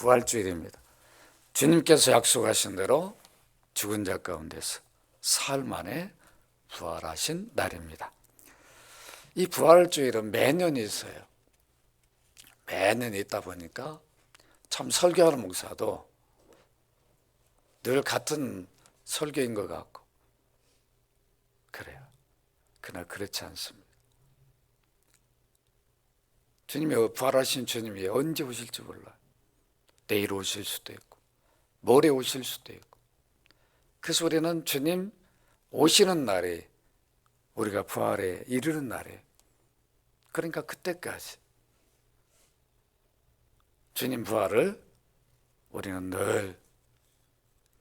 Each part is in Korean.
부활주일입니다. 주님께서 약속하신 대로 죽은 자 가운데서 사흘 만에 부활하신 날입니다. 이 부활주일은 매년 있어요. 매년 있다 보니까 참 설교하는 목사도 늘 같은 설교인 것 같고 그래요. 그러나 그렇지 않습니다. 주님이 부활하신 주님이 언제 오실지 몰라요. 내일 오실 수도 있고 모레 오실 수도 있고. 그래서 우리는 주님 오시는 날이 우리가 부활에 이르는 날이에요. 그러니까 그때까지 주님 부활을 우리는 늘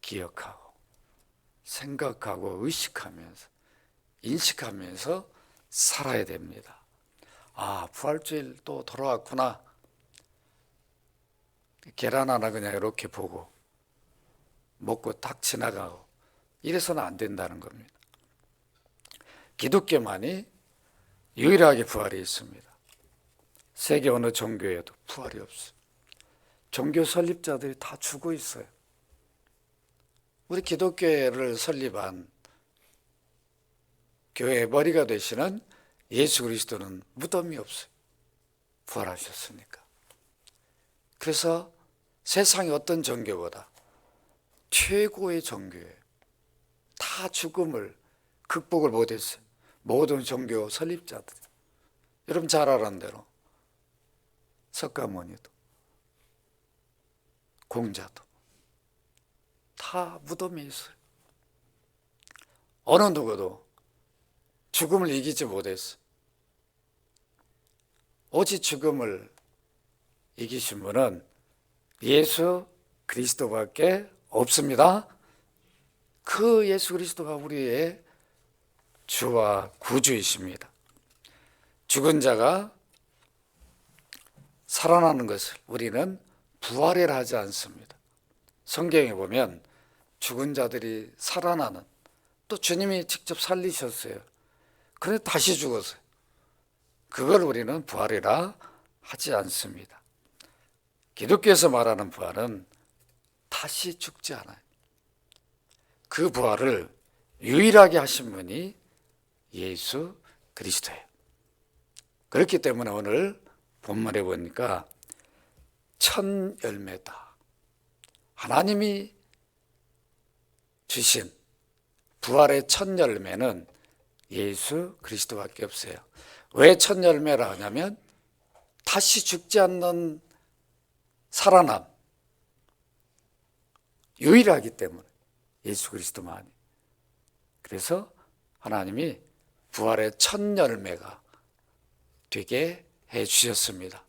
기억하고 생각하고 의식하면서 인식하면서 살아야 됩니다. 아, 부활주일 또 돌아왔구나. 계란 하나 그냥 이렇게 보고 먹고 딱 지나가고 이래서는 안 된다는 겁니다. 기독교만이 유일하게 부활이 있습니다. 세계 어느 종교에도 부활이 없어요. 종교 설립자들이 다 죽어 있어요. 우리 기독교를 설립한 교회의 머리가 되시는 예수 그리스도는 무덤이 없어요. 부활하셨으니까. 그래서 세상의 어떤 종교보다 최고의 종교예요. 다 죽음을 극복을 못했어요. 모든 종교 설립자들. 여러분 잘 아는 대로 석가모니도 공자도 다 무덤에 있어요. 어느 누구도 죽음을 이기지 못했어요. 오직 죽음을 이기신 분은 예수 그리스도밖에 없습니다. 그 예수 그리스도가 우리의 주와 구주이십니다. 죽은 자가 살아나는 것을 우리는 부활이라 하지 않습니다. 성경에 보면 죽은 자들이 살아나는, 또 주님이 직접 살리셨어요. 그런데 다시 죽었어요. 그걸 우리는 부활이라 하지 않습니다. 기독교에서 말하는 부활은 다시 죽지 않아요. 그 부활을 유일하게 하신 분이 예수 그리스도예요. 그렇기 때문에 오늘 본문에 보니까 첫 열매다. 하나님이 주신 부활의 첫 열매는 예수 그리스도밖에 없어요. 왜 첫 열매라 하냐면 다시 죽지 않는 살아남, 유일하기 때문에 예수 그리스도만이. 그래서 하나님이 부활의 첫 열매가 되게 해 주셨습니다.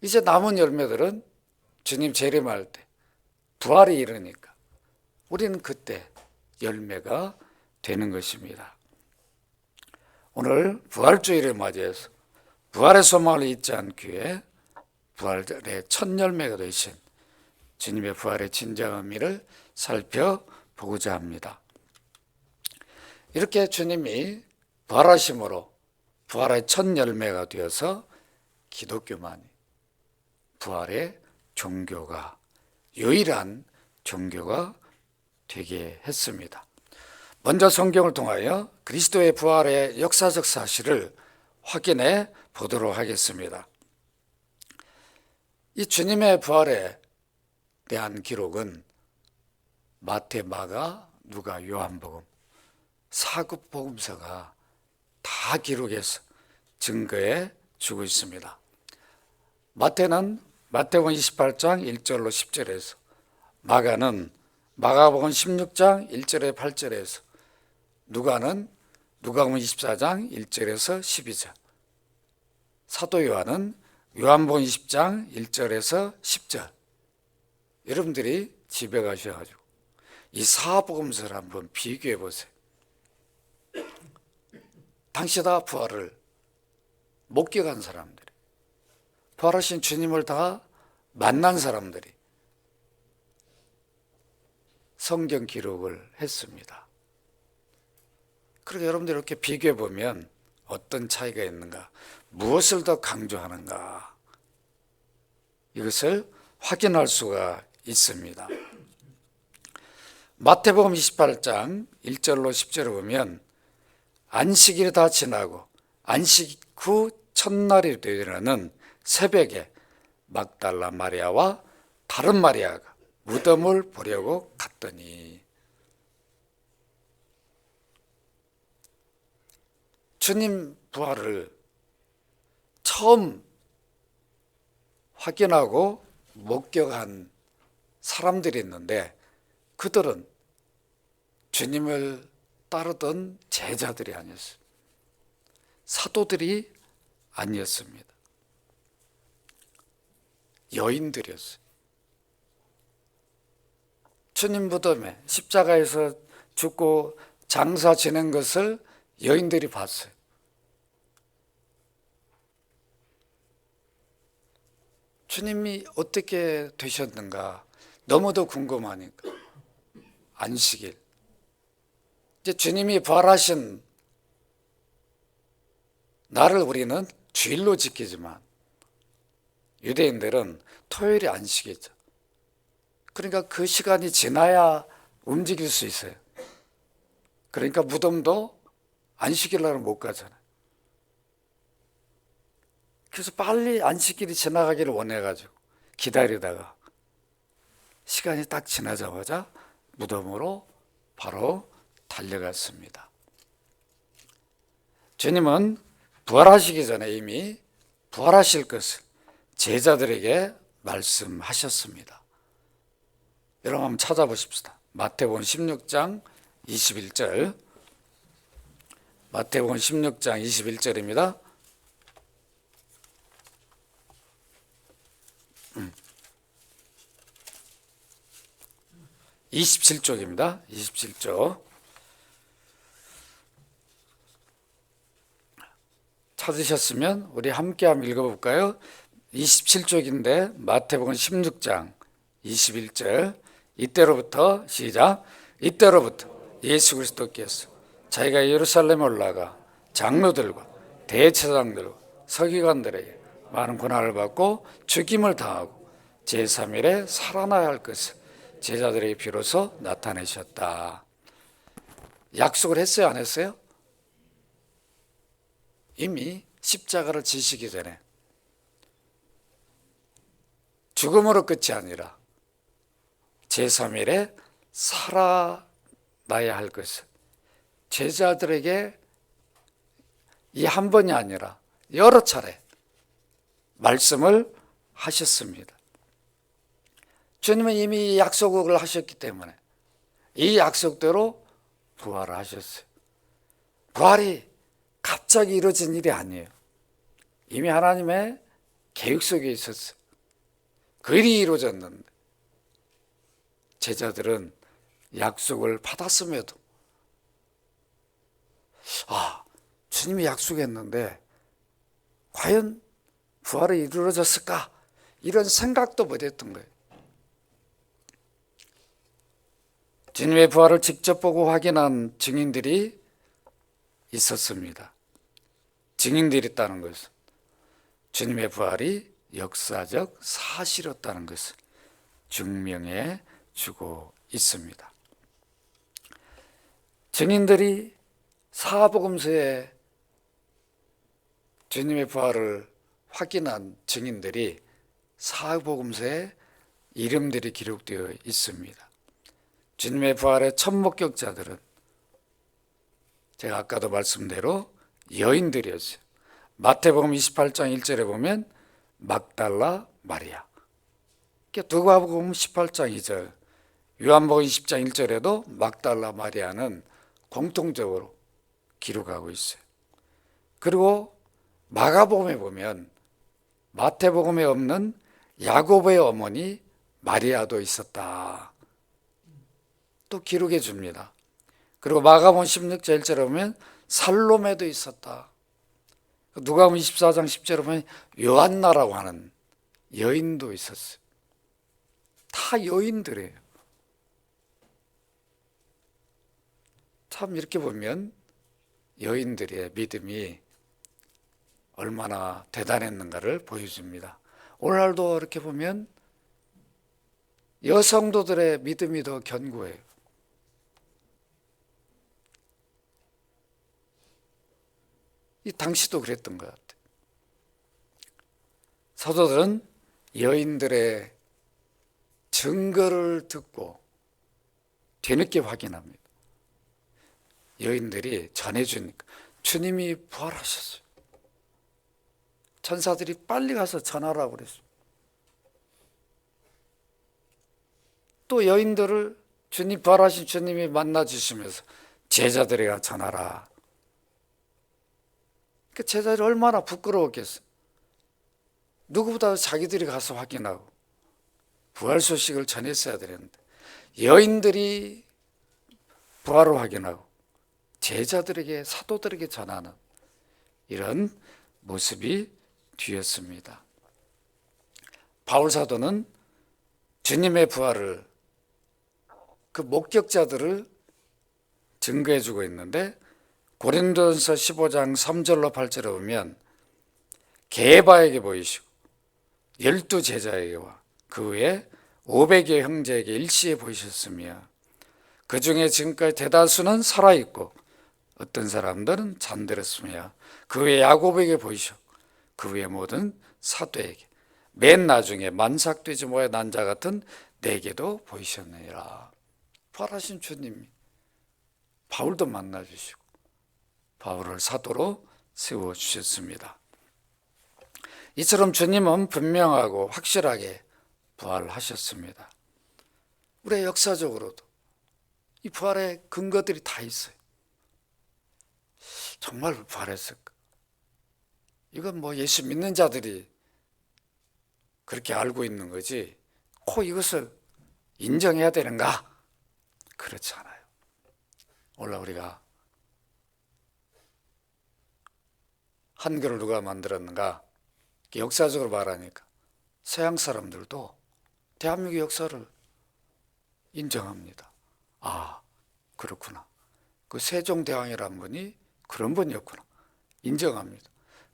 이제 남은 열매들은 주님 재림할 때 부활이 이르니까 우리는 그때 열매가 되는 것입니다. 오늘 부활주일을 맞이해서 부활의 소망을 잊지 않기 위해 부활의 첫 열매가 되신 주님의 부활의 진정한 의미를 살펴보고자 합니다. 이렇게 주님이 부활하심으로 부활의 첫 열매가 되어서 기독교만이 부활의 종교가, 유일한 종교가 되게 했습니다. 먼저 성경을 통하여 그리스도의 부활의 역사적 사실을 확인해 보도록 하겠습니다. 이 주님의 부활에 대한 기록은 마태, 마가, 누가, 요한복음, 사급 복음서가 다 기록해서 증거해 주고 있습니다. 마태는 마태복음 28장 1절로 10절에서, 마가는 마가복음 16장 1절에 8절에서, 누가는 누가복음 24장 1절에서 12절, 사도 요한은 요한복음 20장 1절에서 10절. 여러분들이 집에 가셔가지고 이 사복음서를 한번 비교해 보세요. 당시 다 부활을 목격한 사람들이, 부활하신 주님을 다 만난 사람들이 성경 기록을 했습니다. 그리고 여러분들 이렇게 비교해 보면 어떤 차이가 있는가, 무엇을 더 강조하는가, 이것을 확인할 수가 있습니다. 마태복음 28장 1절로 10절에 보면 안식일이 다 지나고 안식 후 첫날이 되려는 새벽에 막달라 마리아와 다른 마리아가 무덤을 보려고 갔더니 주님 부활을 처음 확인하고 목격한 사람들이 있는데 그들은 주님을 따르던 제자들이 아니었어요. 사도들이 아니었습니다. 여인들이었어요. 주님 무덤에 십자가에서 죽고 장사 지낸 것을 여인들이 봤어요. 주님이 어떻게 되셨는가 너무도 궁금하니까 안식일 이제 주님이 부활하신 날을 우리는 주일로 지키지만 유대인들은 토요일이 안식이죠. 그러니까 그 시간이 지나야 움직일 수 있어요. 그러니까 무덤도 안식일 날은 못 가잖아요. 그래서 빨리 안식일이 지나가기를 원해가지고 기다리다가 시간이 딱 지나자마자 무덤으로 바로 달려갔습니다. 주님은 부활하시기 전에 이미 부활하실 것을 제자들에게 말씀하셨습니다. 여러분 한번 찾아보십시다. 마태복음 16장 21절 마태복음 16장 21절입니다. 27쪽입니다. 27쪽 찾으셨으면 우리 함께 한번 읽어볼까요? 27쪽인데 마태복음 16장 21절 이때로부터 시작 이때로부터 예수 그리스도께서 자기가 예루살렘에 올라가 장로들과 대제사장들과 서기관들에게 많은 고난을 받고 죽임을 당하고 제3일에 살아나야 할 것을 제자들에게 비로소 나타내셨다. 약속을 했어요, 안 했어요? 이미 십자가를 지시기 전에 죽음으로 끝이 아니라 제3일에 살아나야 할 것을 제자들에게 이 한 번이 아니라 여러 차례 말씀을 하셨습니다. 주님은 이미 약속을 하셨기 때문에 이 약속대로 부활을 하셨어요. 부활이 갑자기 이루어진 일이 아니에요. 이미 하나님의 계획 속에 있었어요. 그 일이 이루어졌는데 제자들은 약속을 받았음에도 주님이 약속했는데 과연 부활이 이루어졌을까? 이런 생각도 못했던 거예요. 주님의 부활을 직접 보고 확인한 증인들이 있었습니다. 증인들이 있다는 것은 주님의 부활이 역사적 사실이었다는 것을 증명해 주고 있습니다. 증인들이 사복음서에 주님의 부활을 확인한 증인들이 사복음서에 이름들이 기록되어 있습니다. 주님의 부활의 첫 목격자들은 제가 아까도 말씀대로 여인들이었어요. 마태복음 28장 1절에 보면 막달라 마리아, 누가복음 18장 2절, 요한복음 20장 1절에도 막달라 마리아는 공통적으로 기록하고 있어요. 그리고 마가복음에 보면 마태복음에 없는 야고보의 어머니 마리아도 있었다. 또 기록해 줍니다. 그리고 마가복음 16장 1절에 보면 살로메도 있었다. 누가복음 24장 10절에 보면 요한나라고 하는 여인도 있었어요. 다 여인들이에요. 참 이렇게 보면 여인들의 믿음이 얼마나 대단했는가를 보여줍니다. 오늘날도 이렇게 보면 여성도들의 믿음이 더 견고해요. 이 당시도 그랬던 것 같아요. 사도들은 여인들의 증거를 듣고 뒤늦게 확인합니다. 여인들이 전해주니까 주님이 부활하셨어요. 천사들이 빨리 가서 전하라고 그랬어요. 또 여인들을 주님 부활하신 주님이 만나 주시면서 제자들에게 전하라. 그 제자들이 얼마나 부끄러웠겠어요. 누구보다 자기들이 가서 확인하고 부활 소식을 전했어야 되는데 여인들이 부활을 확인하고 제자들에게 사도들에게 전하는 이런 모습이 뒤였습니다. 바울 사도는 주님의 부활을 그 목격자들을 증거해 주고 있는데 고린도전서 15장 3절로 8절에 보면 게바에게 보이시고 12제자에게와 그 외에 500여 형제에게 일시에 보이셨으며 그 중에 지금까지 대다수는 살아있고 어떤 사람들은 잠들었으며 그 외에 야곱에게 보이셨고 그 외에 모든 사도에게 맨 나중에 만삭되지 못한 난자 같은 내게도 보이셨느니라. 부활하신 주님이 바울도 만나주시고 바울을 사도로 세워주셨습니다. 이처럼 주님은 분명하고 확실하게 부활하셨습니다. 우리의 역사적으로도 이 부활의 근거들이 다 있어요. 정말 부활했을까? 이건 뭐 예수 믿는 자들이 그렇게 알고 있는 거지 꼭 이것을 인정해야 되는가? 그렇지 않아요. 원래 우리가 한글을 누가 만들었는가? 역사적으로 말하니까 서양 사람들도 대한민국 역사를 인정합니다. 아, 그렇구나. 그 세종대왕이라는 분이 그런 분이었구나. 인정합니다.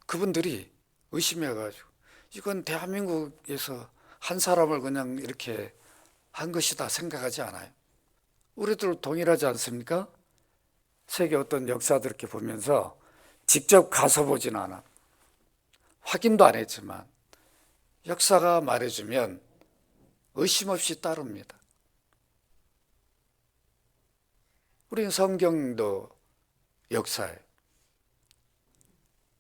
그분들이 의심해가지고 이건 대한민국에서 한 사람을 그냥 이렇게 한 것이다 생각하지 않아요. 우리들 동일하지 않습니까? 세계 어떤 역사들 이렇게 보면서 직접 가서 보진 않아. 확인도 안 했지만 역사가 말해주면 의심 없이 따릅니다. 우리는 성경도 역사예요.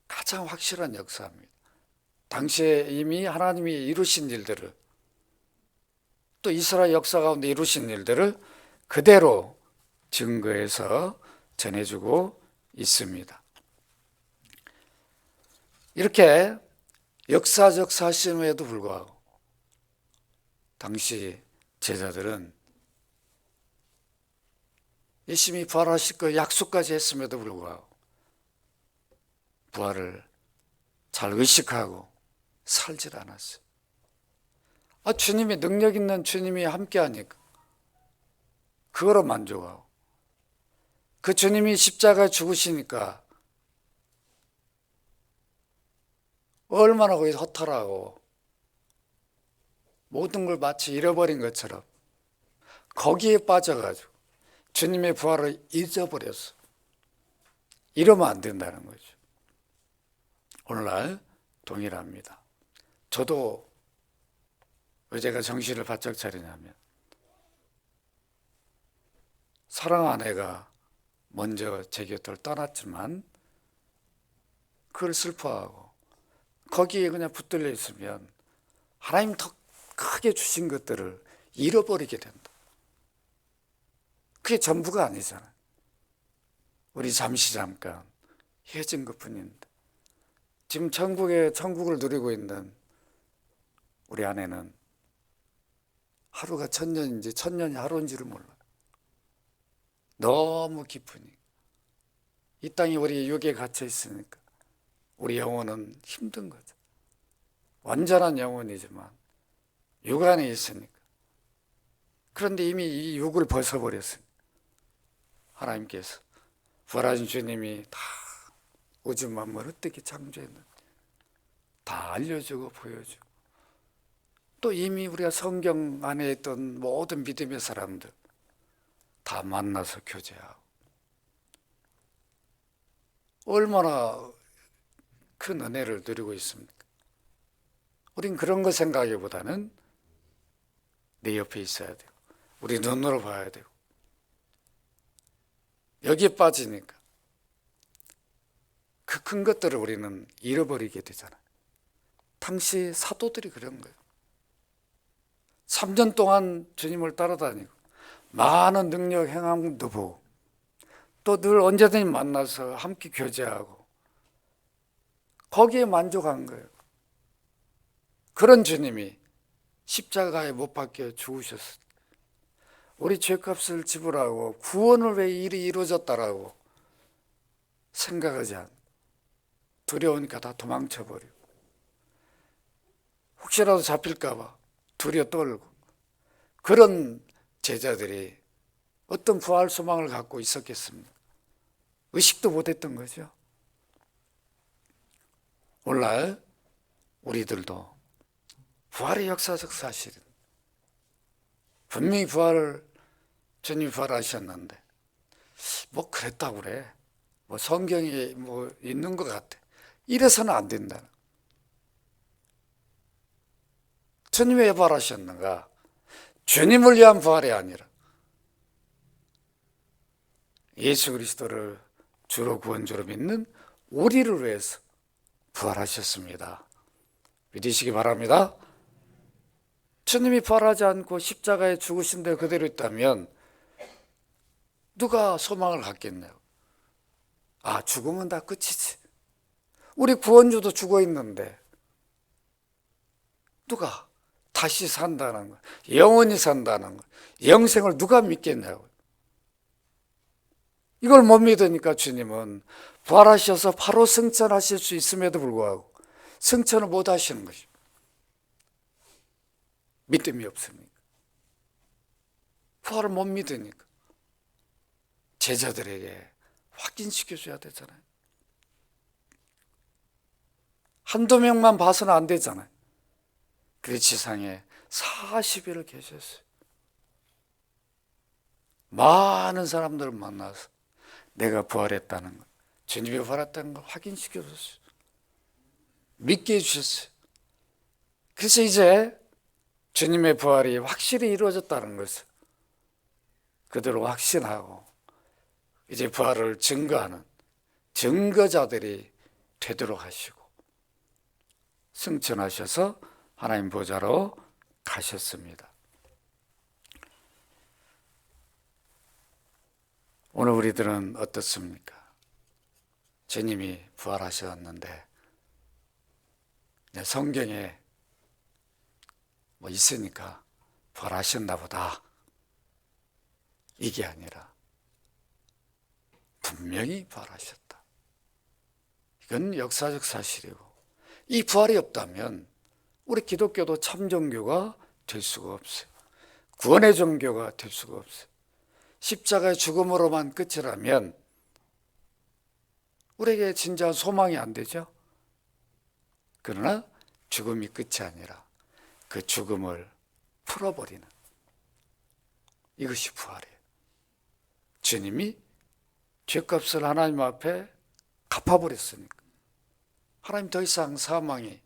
가장 확실한 역사입니다. 당시에 이미 하나님이 이루신 일들을 또 이스라엘 역사 가운데 이루신 일들을 그대로 증거해서 전해주고 있습니다. 이렇게 역사적 사실임에도 불구하고 당시 제자들은 예수님이 부활하실 거 약속까지 했음에도 불구하고 부활을 잘 의식하고 살질 않았어요. 주님이 능력 있는 주님이 함께하니까 그거로 만족하고 그 주님이 십자가에 죽으시니까 얼마나 거기서 허탈하고 모든 걸 마치 잃어버린 것처럼 거기에 빠져가지고 주님의 부활을 잊어버렸어. 이러면 안 된다는 거죠. 오늘날 동일합니다. 저도 왜 제가 정신을 바짝 차리냐면 사랑 아내가 먼저 제 곁을 떠났지만 그걸 슬퍼하고 거기에 그냥 붙들려 있으면 하나님 더 크게 주신 것들을 잃어버리게 된다. 그게 전부가 아니잖아요. 우리 잠깐 헤어진 것뿐인데 지금 천국을 누리고 있는 우리 아내는 하루가 천년인지 천년이 하루인지를 몰라. 너무 깊으니 이 땅이 우리 육에 갇혀 있으니까 우리 영혼은 힘든 거죠. 완전한 영혼이지만 육 안에 있으니까. 그런데 이미 이 육을 벗어버렸으니까 하나님께서 부활하신 주님이 다 우주 만물을 어떻게 창조했는지 다 알려주고 보여주고 또 이미 우리가 성경 안에 있던 모든 믿음의 사람들 다 만나서 교제하고, 얼마나 큰 은혜를 누리고 있습니까? 우린 그런 거 생각하기보다는 내 옆에 있어야 되고, 우리 눈으로 봐야 되고, 여기에 빠지니까 그 큰 것들을 우리는 잃어버리게 되잖아요. 당시 사도들이 그런 거예요. 3년 동안 주님을 따라다니고 많은 능력 행함도 보고, 또 늘 언제든지 만나서 함께 교제하고, 거기에 만족한 거예요. 그런 주님이 십자가에 못 박혀 죽으셨어요. 우리 죄값을 지불하고 구원을 왜 일이 이루어졌다라고 생각하지 않고, 두려우니까 다 도망쳐버리고, 혹시라도 잡힐까봐 두려워 떨고, 그런 제자들이 어떤 부활 소망을 갖고 있었겠습니까? 의식도 못했던 거죠. 오늘날 우리들도 부활의 역사적 사실은, 분명히 주님이 부활하셨는데 뭐 그랬다고 그래, 뭐 성경에 뭐 있는 것 같아, 이래서는 안 된다. 주님이 왜 부활하셨는가? 주님을 위한 부활이 아니라 예수 그리스도를 주로 구원주로 믿는 우리를 위해서 부활하셨습니다. 믿으시기 바랍니다. 주님이 부활하지 않고 십자가에 죽으신 데 그대로 있다면 누가 소망을 갖겠나요? 아, 죽으면 다 끝이지. 우리 구원주도 죽어 있는데 누가 다시 산다는 거, 영원히 산다는 거, 영생을 누가 믿겠냐고. 이걸 못 믿으니까 주님은 부활하셔서 바로 승천하실 수 있음에도 불구하고 승천을 못 하시는 것입니다. 믿음이 없으니까, 부활을 못 믿으니까 제자들에게 확인시켜줘야 되잖아요. 한두 명만 봐서는 안 되잖아요. 그래서 지상에 40일을 계셨어요. 많은 사람들을 만나서 내가 부활했다는 것, 주님이 부활했다는 걸 확인시켜줬어요. 믿게 해주셨어요. 그래서 이제 주님의 부활이 확실히 이루어졌다는 것을 그대로 확신하고 이제 부활을 증거하는 증거자들이 되도록 하시고 승천하셔서 하나님 보좌로 가셨습니다. 오늘 우리들은 어떻습니까? 주님이 부활하셨는데 성경에 뭐 있으니까 부활하셨나 보다, 이게 아니라 분명히 부활하셨다. 이건 역사적 사실이고, 이 부활이 없다면 우리 기독교도 참 종교가 될 수가 없어요. 구원의 종교가 될 수가 없어요. 십자가의 죽음으로만 끝이라면 우리에게 진짜 소망이 안 되죠. 그러나 죽음이 끝이 아니라 그 죽음을 풀어버리는, 이것이 부활이에요. 주님이 죄값을 하나님 앞에 갚아버렸으니까 하나님 더 이상 사망이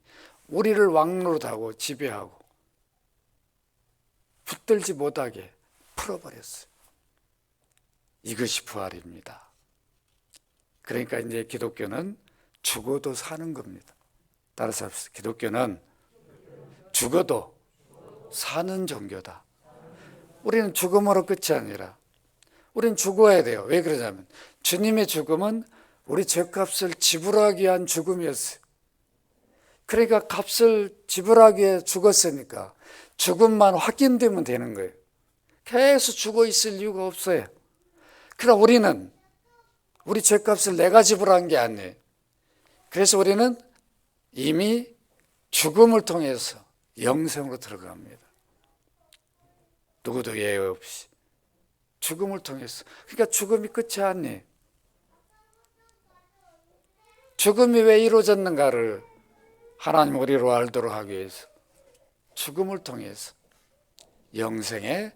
우리를 왕노릇하고 지배하고 붙들지 못하게 풀어버렸어요. 이것이 부활입니다. 그러니까 이제 기독교는 죽어도 사는 겁니다. 따라서 합시다. 기독교는 죽어도 사는 종교다. 우리는 죽음으로 끝이 아니라 우리는 죽어야 돼요. 왜 그러냐면 주님의 죽음은 우리 죄값을 지불하기 위한 죽음이었어요. 그러니까 값을 지불하기 위해 죽었으니까 죽음만 확인되면 되는 거예요. 계속 죽어 있을 이유가 없어요. 그러나 우리는 우리 죄값을 내가 지불한 게 아니에요. 그래서 우리는 이미 죽음을 통해서 영생으로 들어갑니다. 누구도 예외 없이 죽음을 통해서. 그러니까 죽음이 끝이 아니에요. 죽음이 왜 이루어졌는가를 하나님 우리로 알도록 하기 위해서 죽음을 통해서 영생에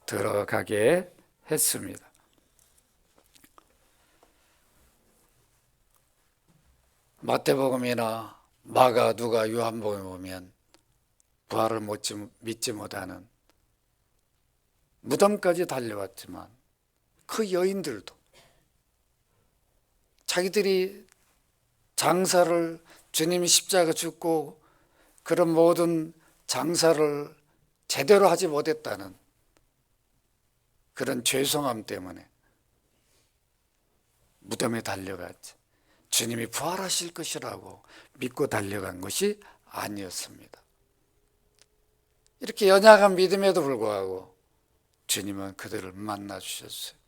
들어가게 했습니다. 마태복음이나 마가, 누가, 요한복음에 보면 부활을 믿지 못하는 무덤까지 달려왔지만 그 여인들도 자기들이 장사를, 주님이 십자가 죽고 그런 모든 장사를 제대로 하지 못했다는 그런 죄송함 때문에 무덤에 달려갔지, 주님이 부활하실 것이라고 믿고 달려간 것이 아니었습니다. 이렇게 연약한 믿음에도 불구하고 주님은 그들을 만나 주셨어요.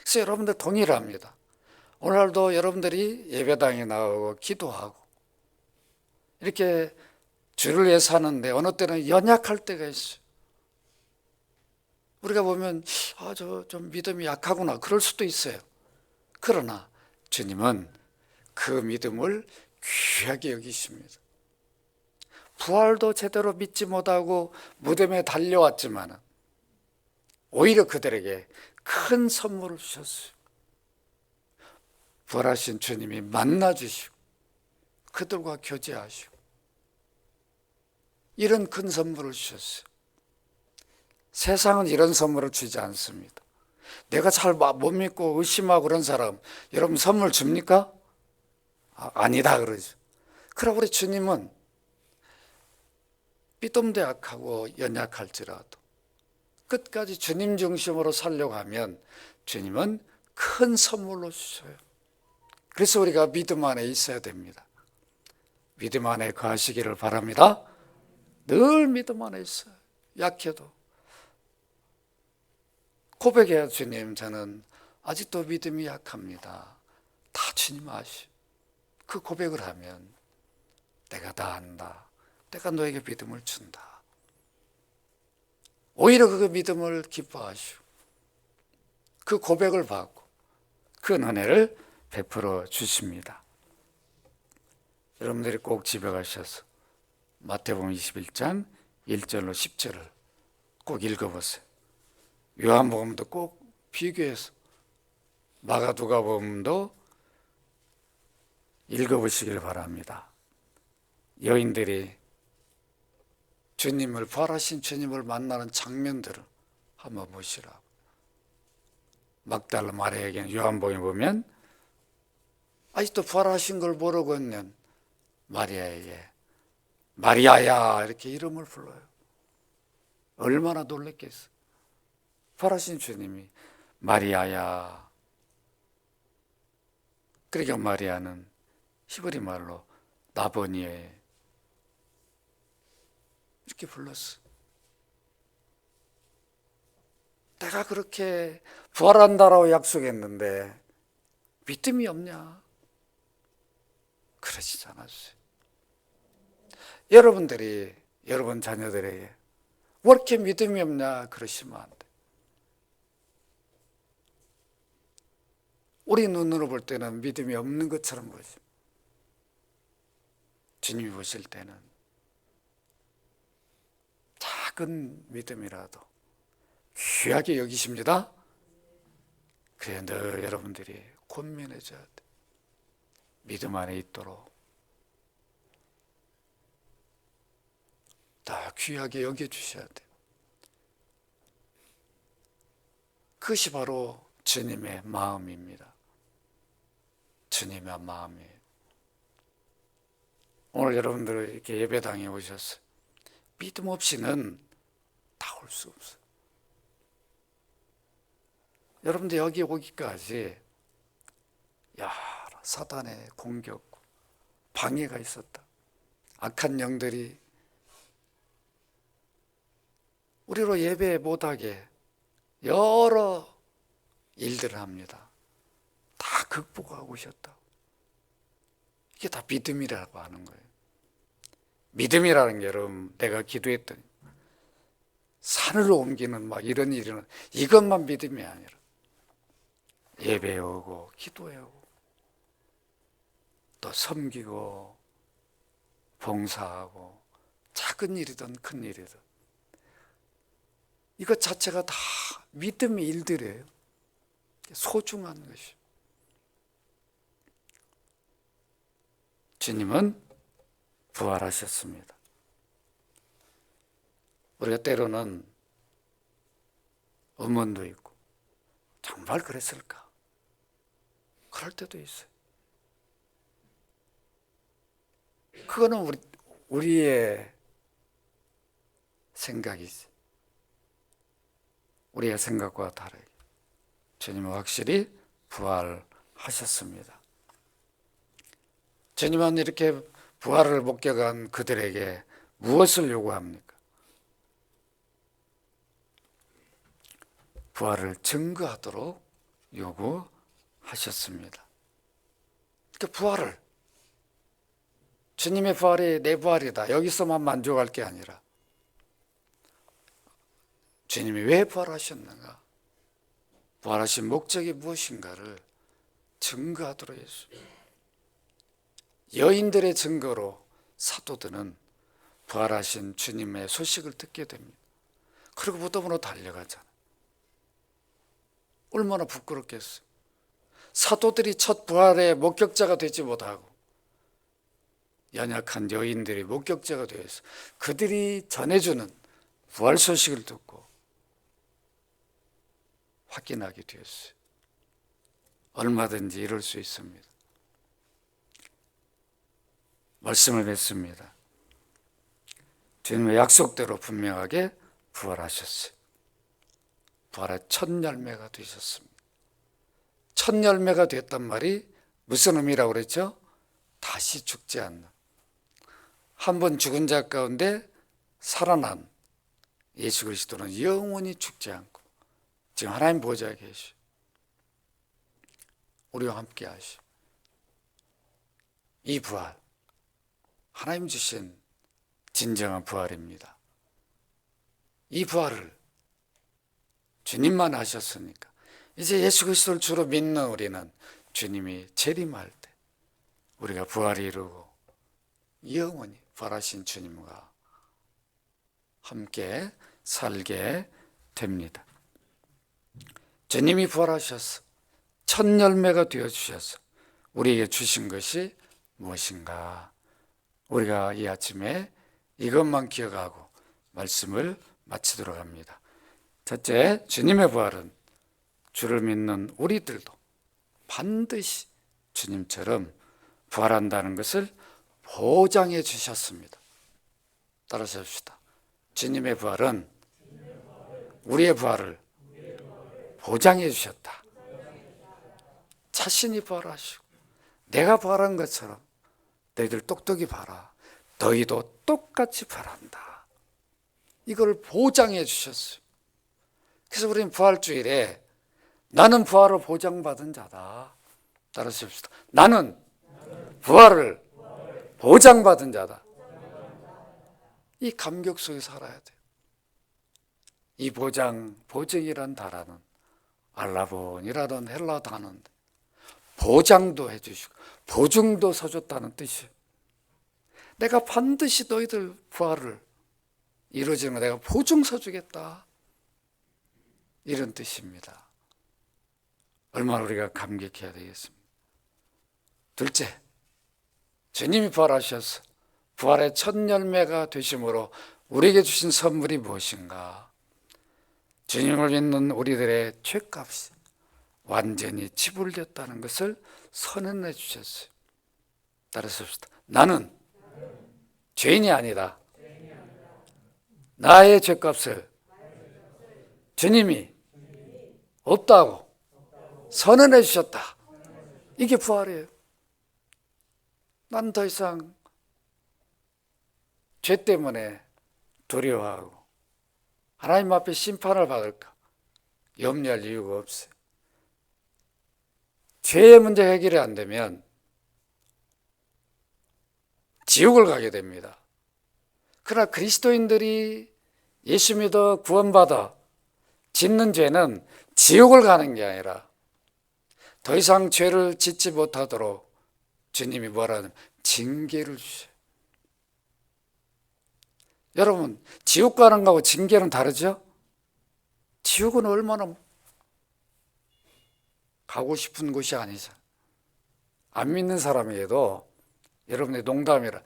그래서 여러분들 동일합니다. 오늘도 여러분들이 예배당에 나오고 기도하고 이렇게 주를 위해 사는데 어느 때는 연약할 때가 있어요. 우리가 보면 저 좀 믿음이 약하구나 그럴 수도 있어요. 그러나 주님은 그 믿음을 귀하게 여기십니다. 부활도 제대로 믿지 못하고 무덤에 달려왔지만 오히려 그들에게 큰 선물을 주셨어요. 부활하신 주님이 만나주시고 그들과 교제하시고 이런 큰 선물을 주셨어요. 세상은 이런 선물을 주지 않습니다. 내가 잘 못 믿고 의심하고 그런 사람 여러분 선물 줍니까? 아니다 그러죠. 그러나 우리 주님은 믿음도 약하고 연약할지라도 끝까지 주님 중심으로 살려고 하면 주님은 큰 선물로 주셔요. 그래서 우리가 믿음 안에 있어야 됩니다. 믿음 안에 거하시기를 바랍니다. 늘 믿음 안에 있어요. 약해도 고백해요. 주님, 저는 아직도 믿음이 약합니다. 다 주님 아시오. 그 고백을 하면 내가 다 안다. 내가 너에게 믿음을 준다. 오히려 그 믿음을 기뻐하시오. 그 고백을 받고 그 은혜를 베풀어 주십니다. 여러분들이 꼭 집에 가셔서 마태복음 21장 1절로 10절을 꼭 읽어보세요. 요한복음도 꼭 비교해서 마가, 누가복음도 읽어보시길 바랍니다. 여인들이 주님을, 부활하신 주님을 만나는 장면들을 한번 보시라고. 막달라 마리아에게는 요한복음에 보면 아직도 부활하신 걸 모르고 있는 마리아에게 마리아야 이렇게 이름을 불러요. 얼마나 놀랬겠어. 부활하신 주님이 마리아야. 그러니까 마리아는 히브리 말로 나보니에 이렇게 불렀어. 내가 그렇게 부활한다라고 약속했는데 믿음이 없냐? 그러시지 않았어요. 여러분들이 여러분 자녀들에게 왜 이렇게 믿음이 없냐 그러시면 안 돼. 우리 눈으로 볼 때는 믿음이 없는 것처럼 보이죠. 주님이 보실 때는 작은 믿음이라도 귀하게 여기십니다. 그래 늘 여러분들이 권면해줘야 돼. 믿음 안에 있도록 다 귀하게 여겨주셔야 돼. 그것이 바로 주님의 마음입니다. 주님의 마음이에요. 오늘 여러분들 이렇게 예배당에 오셨어요. 믿음 없이는 다 올 수 없어요. 여러분들 여기 오기까지 여러 사단의 공격, 방해가 있었다. 악한 영들이 우리로 예배 못하게 여러 일들을 합니다. 다 극복하고 오셨다. 이게 다 믿음이라고 하는 거예요. 믿음이라는 게 여러분 내가 기도했더니 산을 옮기는 막 이런 일은 이것만 믿음이 아니라 예배에 오고 기도해 오고 또 섬기고 봉사하고 작은 일이든 큰 일이든 이것 자체가 다 믿음의 일들이에요. 소중한 것이. 주님은 부활하셨습니다. 우리가 때로는 의문도 있고 정말 그랬을까? 그럴 때도 있어요. 그거는 우리의 생각이지. 우리의 생각과 다르게 주님은 확실히 부활하셨습니다. 주님은 이렇게 부활을 목격한 그들에게 무엇을 요구합니까? 부활을 증거하도록 요구하셨습니다. 그러니까 부활을, 주님의 부활이 내 부활이다, 여기서만 만족할 게 아니라 주님이 왜 부활하셨는가, 부활하신 목적이 무엇인가를 증거하도록 했습니다. 여인들의 증거로 사도들은 부활하신 주님의 소식을 듣게 됩니다. 그리고 무덤으로 달려가잖아요. 얼마나 부끄럽겠어요. 사도들이 첫 부활의 목격자가 되지 못하고 연약한 여인들이 목격자가 되어서 그들이 전해주는 부활 소식을 듣고 확인하게 되었어요. 얼마든지 이럴 수 있습니다. 말씀을 맺습니다. 주님의 약속대로 분명하게 부활하셨어요. 부활의 첫 열매가 되셨습니다. 첫 열매가 됐단 말이 무슨 의미라고 그랬죠? 다시 죽지 않는, 한 번 죽은 자 가운데 살아난 예수 그리스도는 영원히 죽지 않고 지금 하나님 보좌에 계시, 우리와 함께 하시. 이 부활, 하나님 주신 진정한 부활입니다. 이 부활을 주님만 하셨으니까 이제 예수 그리스도를 주로 믿는 우리는 주님이 재림할 때 우리가 부활을 이루고 영원히 부활하신 주님과 함께 살게 됩니다. 주님이 부활하셔서 첫 열매가 되어주셔서 우리에게 주신 것이 무엇인가? 우리가 이 아침에 이것만 기억하고 말씀을 마치도록 합니다. 첫째, 주님의 부활은 주를 믿는 우리들도 반드시 주님처럼 부활한다는 것을 보장해 주셨습니다. 따라서 합시다. 주님의 부활은 우리의 부활을 보장해 주셨다. 자신이 부활하시고 내가 부활한 것처럼 너희들 똑똑히 봐라, 너희도 똑같이 부활한다. 이걸 보장해 주셨어요. 그래서 우리는 부활주일에 나는 부활을 보장받은 자다. 따라서 합시다. 나는 부활을 보장받은 자다. 이 감격 속에 살아야 돼요. 이 보증이란 단어는 알라본이라는 헬라 단어인데 보장도 해주시고 보증도 서줬다는 뜻이에요. 내가 반드시 너희들 부활을 이루어지는 거 내가 보증 서주겠다, 이런 뜻입니다. 얼마나 우리가 감격해야 되겠습니까? 둘째, 주님이 부활하셔서 부활의 첫 열매가 되심으로 우리에게 주신 선물이 무엇인가? 주님을 믿는 우리들의 죄값이 완전히 지불됐다는 것을 선언해 주셨어요. 따라서 합시다. 나는 죄인이 아니다. 나의 죄값을 주님이 없다고 선언해 주셨다. 이게 부활이에요. 난 더 이상 죄 때문에 두려워하고 하나님 앞에 심판을 받을까 염려할 이유가 없어요. 죄의 문제 해결이 안 되면 지옥을 가게 됩니다. 그러나 그리스도인들이 예수 믿어 구원받아 짓는 죄는 지옥을 가는 게 아니라 더 이상 죄를 짓지 못하도록 주님이 뭐라는 징계를 주셔요. 여러분, 지옥 가는 거하고 징계는 다르죠? 지옥은 얼마나 가고 싶은 곳이 아니죠. 안 믿는 사람에게도 여러분의 농담이라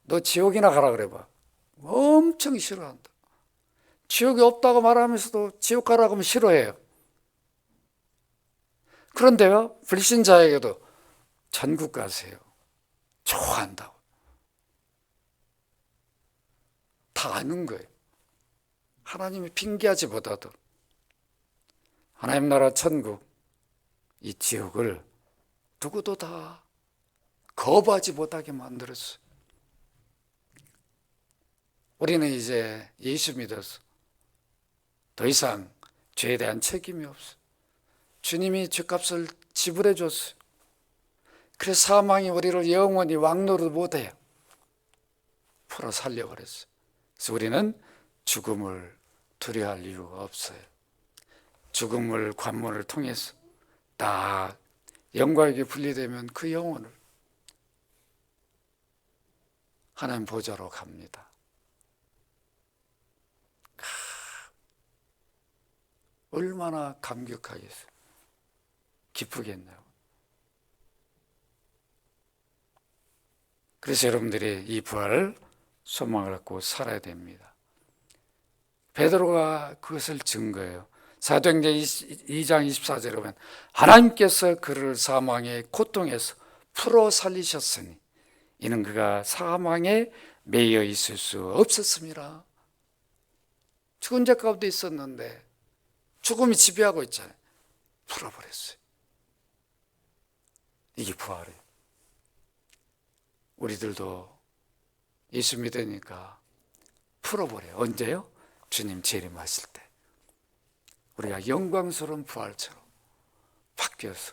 너 지옥이나 가라 그래봐. 엄청 싫어한다. 지옥이 없다고 말하면서도 지옥 가라고 하면 싫어해요. 그런데요, 불신자에게도 천국 가세요. 좋아한다고. 다 아는 거예요. 하나님이 핑계하지 못하도 하나님 나라 천국, 이 지옥을 누구도 다 거부하지 못하게 만들었어요. 우리는 이제 예수 믿어서 더 이상 죄에 대한 책임이 없어요. 주님이 죄값을 지불해 줬어요. 그래서 사망이 우리를 영원히 왕노릇 못해요. 풀어 살려버렸어요. 그래서 우리는 죽음을 두려워할 이유가 없어요. 죽음을 관문을 통해서 딱 영광에게 분리되면 그 영혼을 하나님 보좌로 갑니다. 얼마나 감격하겠어요. 기쁘겠네요. 그래서 여러분들이 이 부활 소망을 갖고 살아야 됩니다. 베드로가 그것을 증거해요. 사도행전 2장 24절에 보면 하나님께서 그를 사망의 고통에서 풀어 살리셨으니 이는 그가 사망에 매여 있을 수 없었습니다. 죽은 자 가운데 있었는데 죽음이 지배하고 있잖아요. 풀어버렸어요. 이게 부활이에요. 우리들도 예수 믿으니까 풀어버려요. 언제요? 주님 재림하실 때. 우리가 영광스러운 부활처럼 바뀌어서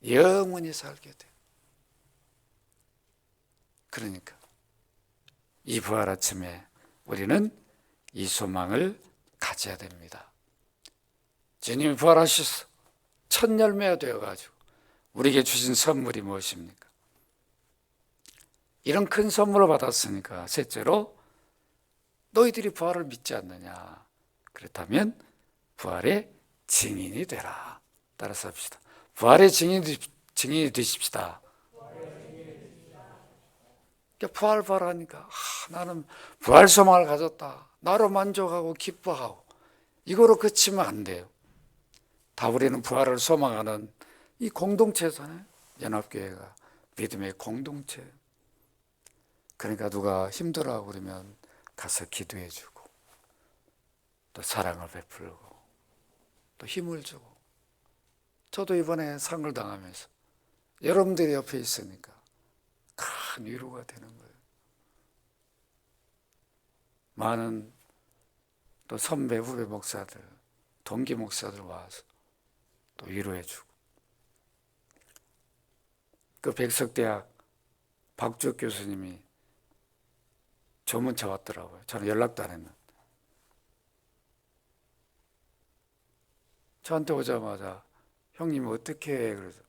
영원히 살게 돼요. 그러니까 이 부활 아침에 우리는 이 소망을 가져야 됩니다. 주님이 부활하셔서 첫 열매가 되어가지고 우리에게 주신 선물이 무엇입니까? 이런 큰 선물을 받았으니까 셋째로 너희들이 부활을 믿지 않느냐? 그렇다면 부활의 증인이 되라. 따라서 합시다. 부활의 증인이 되십시다. 부활하니까 나는 부활 소망을 가졌다. 나로 만족하고 기뻐하고 이거로 그치면 안 돼요. 다 우리는 부활을 소망하는 이 공동체잖아요. 연합교회가 믿음의 공동체. 그러니까 누가 힘들어하고 그러면 가서 기도해주고 또 사랑을 베풀고 또 힘을 주고. 저도 이번에 상을 당하면서 여러분들이 옆에 있으니까 큰 위로가 되는 거예요. 많은 또 선배 후배 목사들 동기 목사들 와서 또 위로해주고 그 백석대학 박주혁 교수님이 조문차 왔더라고요. 저는 연락도 안 했는데 저한테 오자마자 형님 어떻게 해? 그래서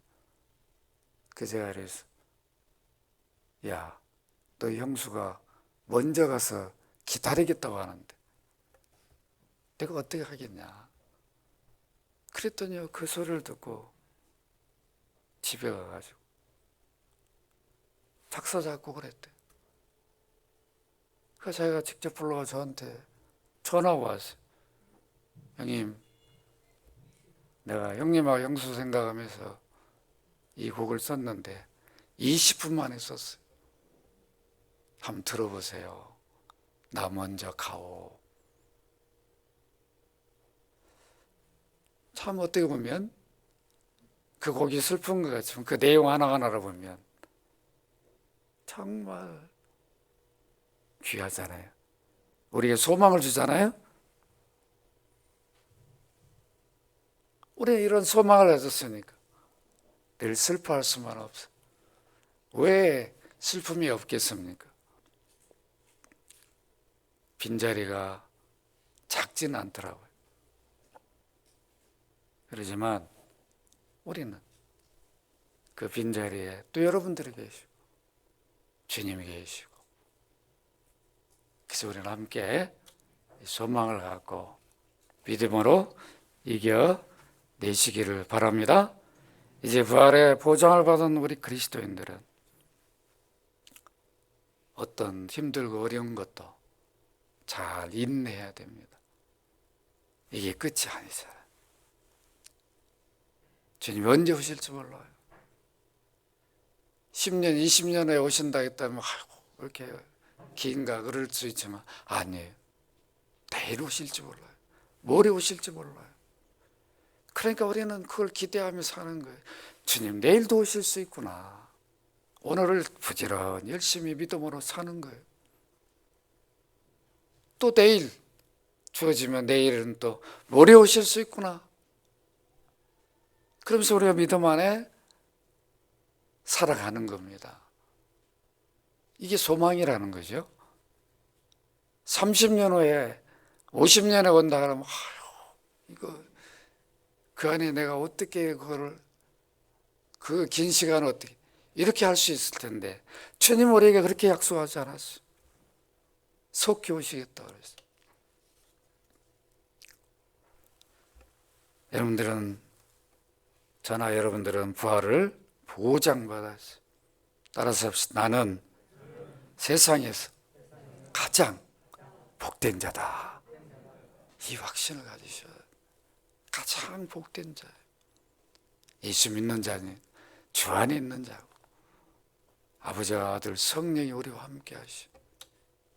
제가 그래서 야, 너 형수가 먼저 가서 기다리겠다고 하는데 내가 어떻게 하겠냐? 그랬더니요, 그 소리를 듣고 집에 가가지고 작사 작곡을 했대. 그래서 자기가 직접 불러가 저한테 전화가 왔어요. 형님, 내가 형님하고 형수 생각하면서 이 곡을 썼는데 20분 만에 썼어요. 한번 들어보세요. 나 먼저 가오. 참 어떻게 보면 그 곡이 슬픈 것 같지만 그 내용 하나하나를 보면 정말 귀하잖아요. 우리에게 소망을 주잖아요. 우리는 이런 소망을 가졌으니까 늘 슬퍼할 수만 없어. 왜 슬픔이 없겠습니까? 빈자리가 작지는 않더라고요. 그러지만 우리는 그 빈자리에 또 여러분들이 계시고 주님이 계시고 그래서 우리는 함께 소망을 갖고 믿음으로 이겨내시기를 바랍니다. 이제 부활의 보장을 받은 우리 그리스도인들은 어떤 힘들고 어려운 것도 잘 인내해야 됩니다. 이게 끝이 아니잖아요. 주님이 언제 오실지 몰라요. 10년, 20년에 오신다 했다면 아이고 왜 이렇게 긴가 그럴 수 있지만 아니에요. 내일 오실지 몰라요. 모레 오실지 몰라요. 그러니까 우리는 그걸 기대하며 사는 거예요. 주님 내일도 오실 수 있구나. 오늘을 부지런히 열심히 믿음으로 사는 거예요. 또 내일 주어지면 내일은 또 모레 오실 수 있구나. 그러면서 우리가 믿음 안에 살아가는 겁니다. 이게 소망이라는 거죠. 30년 후에 50년에 온다 그러면 이거 그 안에 내가 어떻게 그거를 그 긴 시간을 어떻게 이렇게 할 수 있을 텐데 주님 우리에게 그렇게 약속하지 않았어요. 속히 오시겠다 그랬어요. 여러분들은 저나 여러분들은 부활을 보장받았어요. 따라서 나는 세상에서 가장 복된 자다. 이 확신을 가지셔야 돼요. 가장 복된 자예요. 예수 믿는 자는 주 안에 있는 자고 아버지와 아들 성령이 우리와 함께 하시오.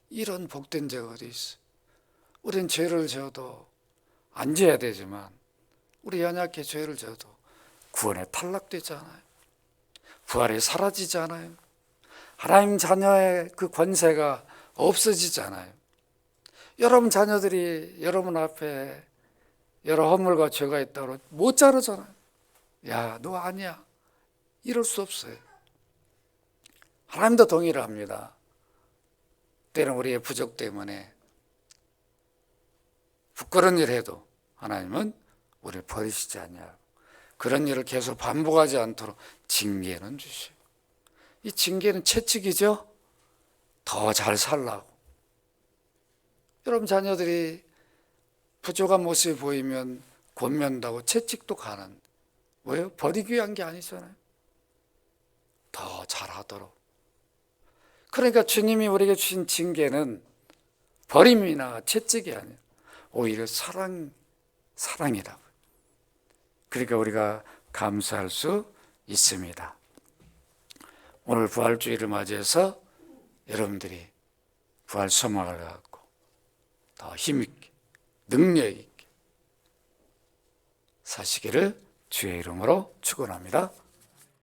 이런 복된 자가 어디 있어? 우린 죄를 져도 안 져야 되지만 우리 연약해 죄를 져도 구원에 탈락되잖아요. 부활이 사라지잖아요. 하나님 자녀의 그 권세가 없어지잖아요. 여러분 자녀들이 여러분 앞에 여러 허물과 죄가 있다고 못 자르잖아요. 야, 너 아니야. 이럴 수 없어요. 하나님도 동의를 합니다. 때는 우리의 부족 때문에 부끄러운 일 해도 하나님은 우리를 버리시지 않냐. 그런 일을 계속 반복하지 않도록 징계는 주시고, 이 징계는 채찍이죠. 더 잘 살라고. 여러분 자녀들이 부족한 모습이 보이면 권면다고 채찍도 가는, 왜요? 버리기 위한 게 아니잖아요. 더 잘하도록. 그러니까 주님이 우리에게 주신 징계는 버림이나 채찍이 아니에요. 오히려 사랑이라고. 그러니까 우리가 감사할 수 있습니다. 오늘 부활주의를 맞이해서 여러분들이 부활 소망을 갖고 더 힘있게 능력 있게 사시기를 주의 이름으로 축원합니다.